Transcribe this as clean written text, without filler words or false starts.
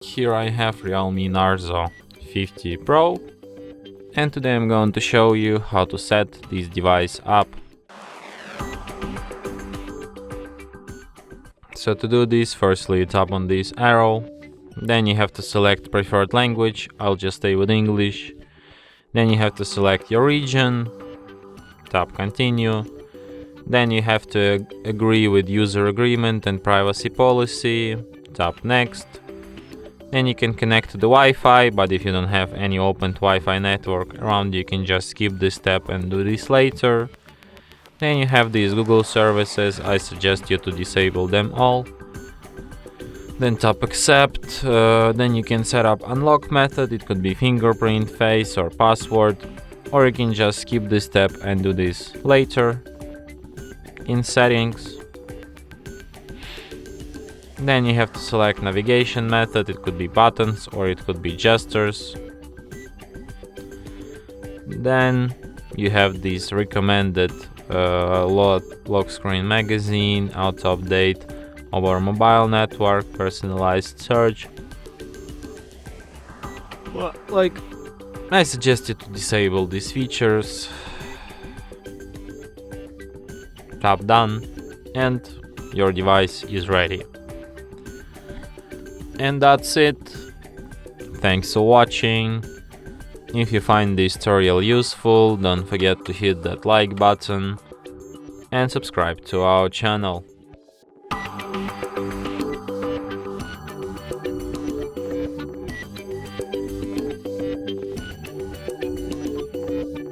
Here I have Realme Narzo 50 Pro, and today I'm going to show you how to set this device up. So to do this, firstly tap on this arrow, then you have to select preferred language. I'll just stay with English. Then you have to select your region, tap continue. Then you have to agree with user agreement and privacy policy, tap next. Then you can connect to the Wi-Fi, but if you don't have any open Wi-Fi network around, you can just skip this step and do this later. Then you have these Google services. I suggest you to disable them all. Then tap accept. Then you can set up unlock method. It could be fingerprint, face or password, or you can just skip this step and do this later. In settings, then you have to select navigation method. It could be buttons or it could be gestures. Then you have this recommended lock screen magazine, out of date over mobile network, personalized search. Well, I suggest you to disable these features. Tap done and your device is ready. And that's it. Thanks for watching. If you find this tutorial useful, don't forget to hit that like button and subscribe to our channel.